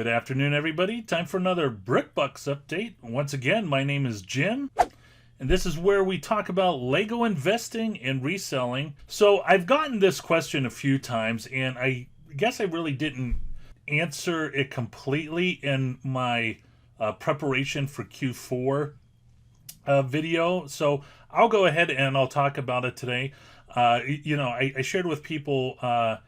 Good afternoon, everybody. Time for another BrickBucks update. Once again, my name is Jim, and this is where we talk about Lego investing and reselling. So I've gotten this question a few times, and I guess I really didn't answer it completely in my preparation for Q4 video. So I'll go ahead and I'll talk about it today. I shared with people how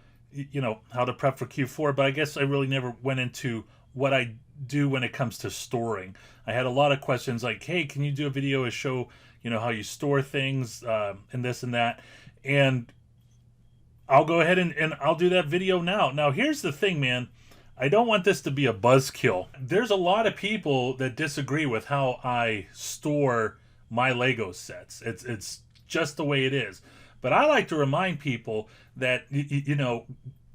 to prep for Q4, but I guess I really never went into what I do when it comes to storing. I had a lot of questions like, hey, can you do a video to show, how you store things and this and that? And I'll go ahead and I'll do that video now. Now, here's the thing, man. I don't want this to be a buzzkill. There's a lot of people that disagree with how I store my Lego sets. It's just the way it is. But I like to remind people that,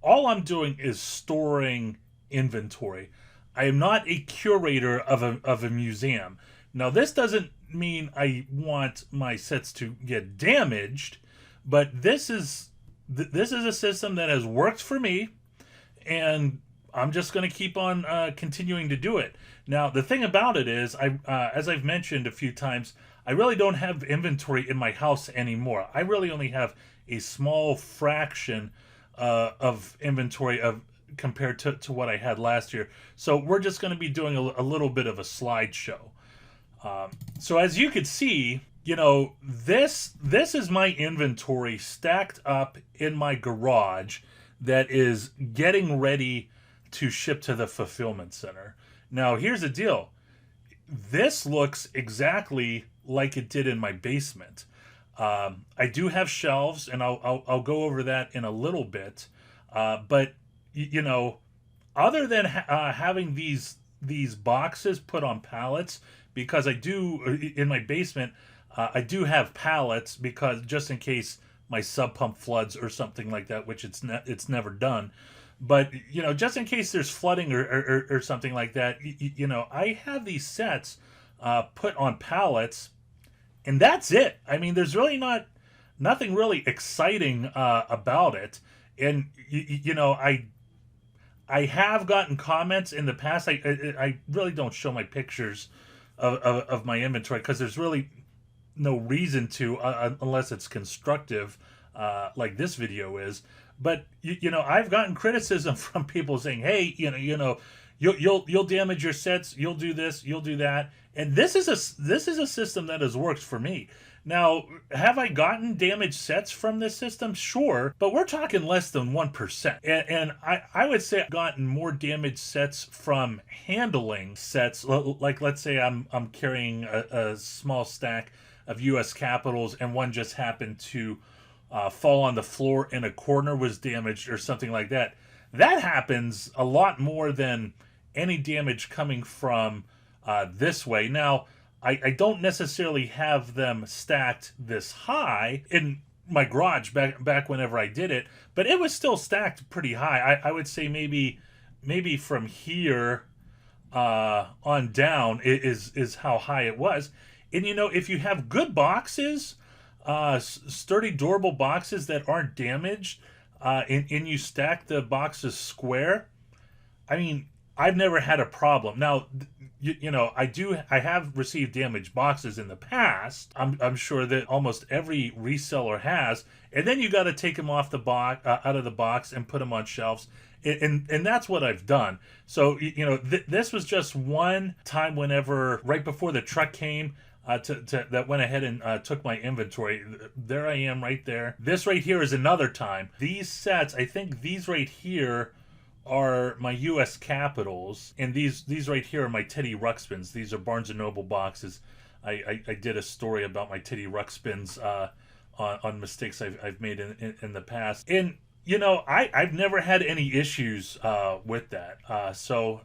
all I'm doing is storing inventory. I am not a curator of a museum. Now, this doesn't mean I want my sets to get damaged, but this is a system that has worked for me, and I'm just going to keep on continuing to do it. Now, the thing about it is, as I've mentioned a few times, I really don't have inventory in my house anymore. I really only have a small fraction of inventory compared to what I had last year. So we're just going to be doing a little bit of a slideshow. So as you can see, this is my inventory stacked up in my garage that is getting ready to ship to the fulfillment center. Now, here's the deal. This looks exactly like it did in my basement. I do have shelves, and I'll go over that in a little bit. But other than having these boxes put on pallets, because I do in my basement, I do have pallets because just in case my sub pump floods or something like that, which it's never done. But just in case there's flooding or something like that, I have these sets put on pallets, and that's it. I mean, there's really nothing really exciting about it. And I have gotten comments in the past. I really don't show my pictures of my inventory because there's really no reason to unless it's constructive, like this video is. But I've gotten criticism from people saying, "Hey, you'll damage your sets. You'll do this. You'll do that." And this is a system that has worked for me. Now, have I gotten damaged sets from this system? Sure, but we're talking less than 1%. And I would say I've gotten more damaged sets from handling sets. Like, let's say I'm carrying a small stack of U.S. Capitals, and one just happened to fall on the floor and a corner was damaged or something like that. That happens a lot more than any damage coming from this way. Now, I don't necessarily have them stacked this high in my garage back whenever I did it, but it was still stacked pretty high. I would say maybe from here on down is how high it was. And if you have good boxes, sturdy, durable boxes that aren't damaged, and you stack the boxes square, I mean, I've never had a problem. Now, I have received damaged boxes in the past. I'm sure that almost every reseller has, and then you got to take them off the box, out of the box, and put them on shelves. And that's what I've done. So this was just one time whenever right before the truck came. That went ahead and took my inventory. There I am right there. This right here is another time. These sets, I think these right here are my U.S. Capitals, and these right here are my Teddy Ruxpins. These are Barnes & Noble boxes. I did a story about my Teddy Ruxpins on mistakes I've made in the past. And I've never had any issues with that. So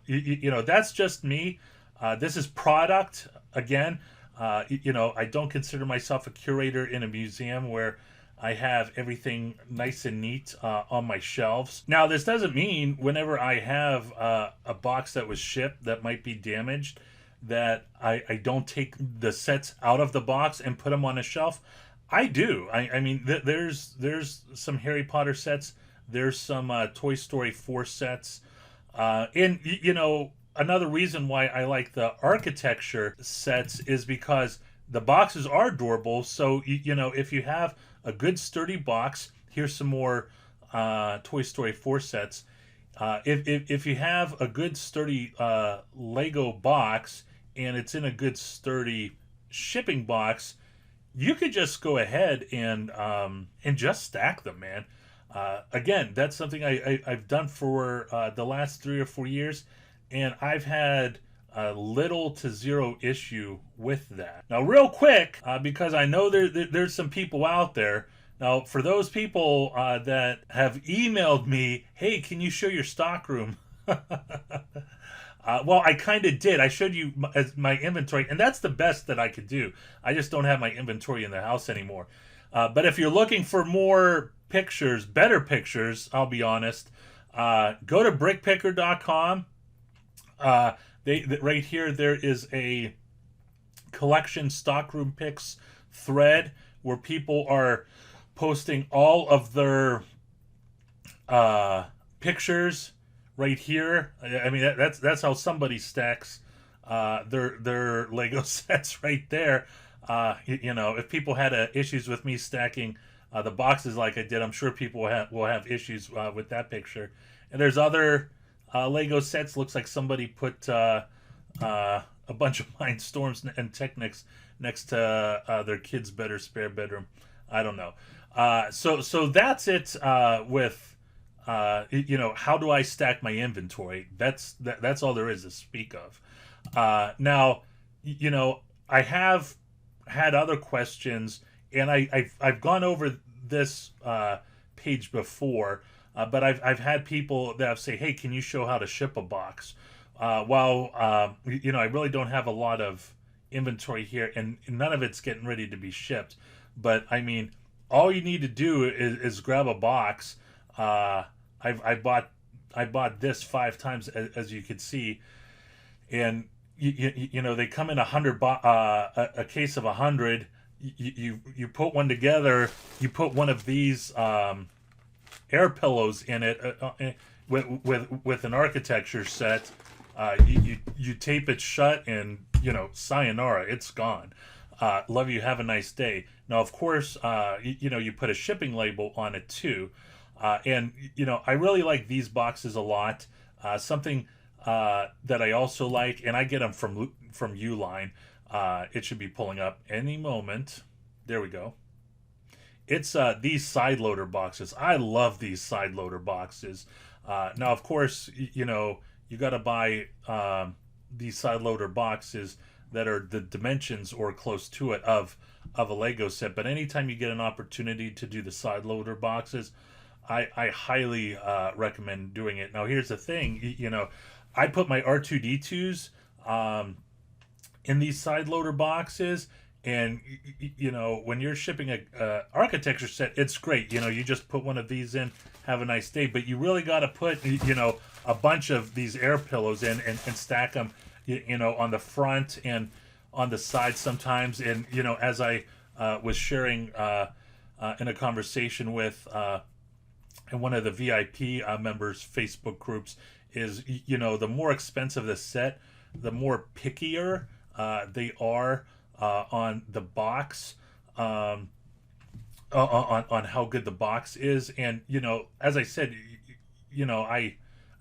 that's just me. This is product again. I don't consider myself a curator in a museum where I have everything nice and neat on my shelves. Now, this doesn't mean whenever I have a box that was shipped that might be damaged that I don't take the sets out of the box and put them on a shelf. I do. I mean, there's some Harry Potter sets. There's some Toy Story 4 sets. And you know, another reason why I like the architecture sets is because the boxes are durable. So you know, if you have a good sturdy box, here's some more Toy Story 4 sets. If you have a good sturdy Lego box and it's in a good sturdy shipping box, you could just go ahead and just stack them, man. Again, that's something I've done for the last 3 or 4 years, and I've had little to zero issue with that. Now, real quick, because I know there's some people out there. Now, for those people that have emailed me, hey, can you show your stockroom? Well, I kind of did. I showed you my inventory, and that's the best that I could do. I just don't have my inventory in the house anymore. But if you're looking for more pictures, better pictures, I'll be honest, go to brickpicker.com. Right here, there is a collection stockroom pics thread where people are posting all of their pictures right here. I mean, that's how somebody stacks their Lego sets right there. You know, if people had issues with me stacking the boxes like I did, I'm sure people will have issues with that picture. And there's other Lego sets. Looks like somebody put a bunch of Mindstorms and Technics next to their kid's better spare bedroom. I don't know. So that's it with you know, how do I stack my inventory? That's all there is to speak of. Now, you know, I have had other questions, and I've gone over this page before, but I've had people that have say, hey, can you show how to ship a box? Well, you know, I really don't have a lot of inventory here, and none of it's getting ready to be shipped. But I mean, all you need to do is grab a box. I bought this 5 times, as you could see, and you know, they come in a case of 100. You put one together. You put one of these air pillows in it with an architecture set. You tape it shut, and you know, sayonara, it's gone. Love you. Have a nice day. Now, of course, you know, you put a shipping label on it too. And you know, I really like these boxes a lot. Something that I also like, and I get them from Uline. It should be pulling up any moment. There we go. It's these side loader boxes. I love these side loader boxes. Now, of course, you know, you got to buy these side loader boxes that are the dimensions or close to it of a Lego set. But anytime you get an opportunity to do the side loader boxes, I highly recommend doing it. Now, here's the thing, you know, I put my R2D2s in these side loader boxes, and you know, when you're shipping a architecture set, it's great. You know, you just put one of these in, have a nice day. But you really got to put, you know, a bunch of these air pillows in and stack them, you know, on the front and on the side sometimes. And you know, as I was sharing in a conversation with in one of the VIP members' Facebook groups, is, you know, the more expensive the set, the more pickier they are on the box, on how good the box is. And you know, as I said, you know, I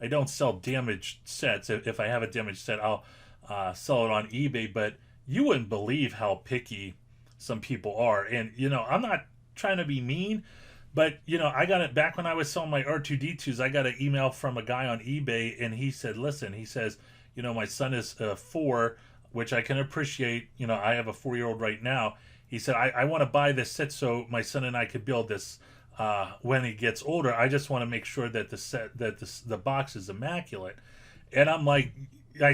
don't sell damaged sets. If I have a damaged set, I'll sell it on eBay. But you wouldn't believe how picky some people are. And you know, I'm not trying to be mean, but you know, I got it back when I was selling my R2D2s. I got an email from a guy on eBay, and he said, "Listen," he says, "you know, my son is 4, which I can appreciate. You know, I have a 4-year-old right now." He said, "I want to buy this set so my son and I could build this when he gets older. I just want to make sure that the box is immaculate." And I'm like, I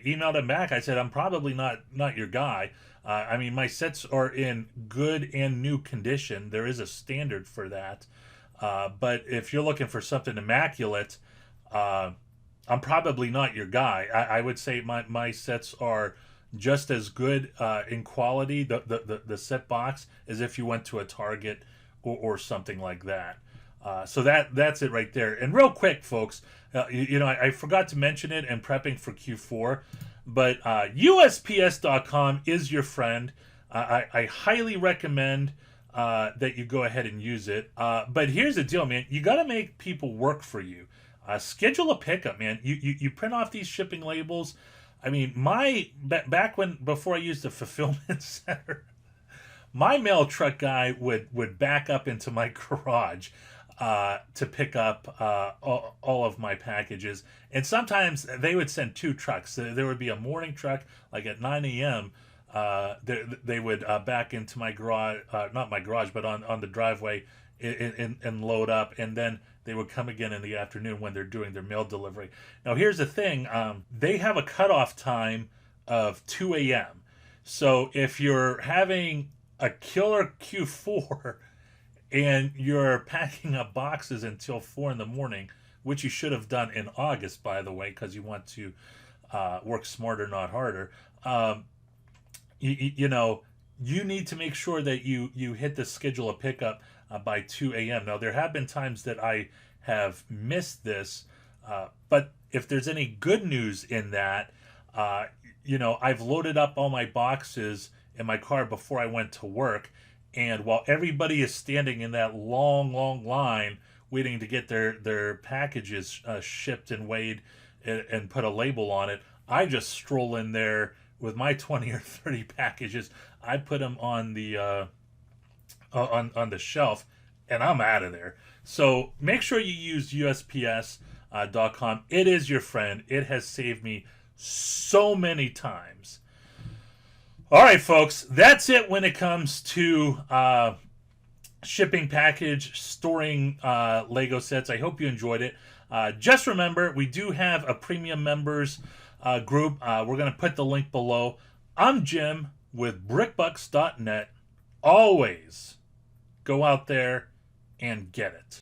emailed him back. I said, "I'm probably not your guy. I mean, my sets are in good and new condition. There is a standard for that. But if you're looking for something immaculate, I'm probably not your guy. I would say my sets are just as good in quality, the set box, as if you went to a Target or something like that." So that's it right there. And real quick, folks, I forgot to mention it in prepping for Q4, but USPS.com is your friend. I highly recommend that you go ahead and use it. But here's the deal, man. You got to make people work for you. Schedule a pickup, man. You print off these shipping labels. I mean, before I used the fulfillment center, my mail truck guy would back up into my garage to pick up all of my packages. And sometimes they would send two trucks. There would be a morning truck, like at 9 a.m. They would back into my garage, not my garage, but on the driveway and load up. And then they would come again in the afternoon when they're doing their mail delivery. Now, here's the thing. They have a cutoff time of 2 a.m. So if you're having a killer Q4 and you're packing up boxes until 4 in the morning, which you should have done in August, by the way, because you want to work smarter, not harder. You need to make sure that you hit the schedule of pickup by 2 a.m. Now, there have been times that I have missed this, but if there's any good news in that, I've loaded up all my boxes in my car before I went to work, and while everybody is standing in that long, long line waiting to get their packages shipped and weighed and put a label on it, I just stroll in there with my 20 or 30 packages. I put them on the on the shelf, and I'm out of there. So make sure you use USPS.com. It is your friend. It has saved me so many times. All right, folks, that's it when it comes to shipping package, storing Lego sets. I hope you enjoyed it. Just remember, we do have a premium members group. We're going to put the link below. I'm Jim with BrickBucks.net. Always go out there and get it.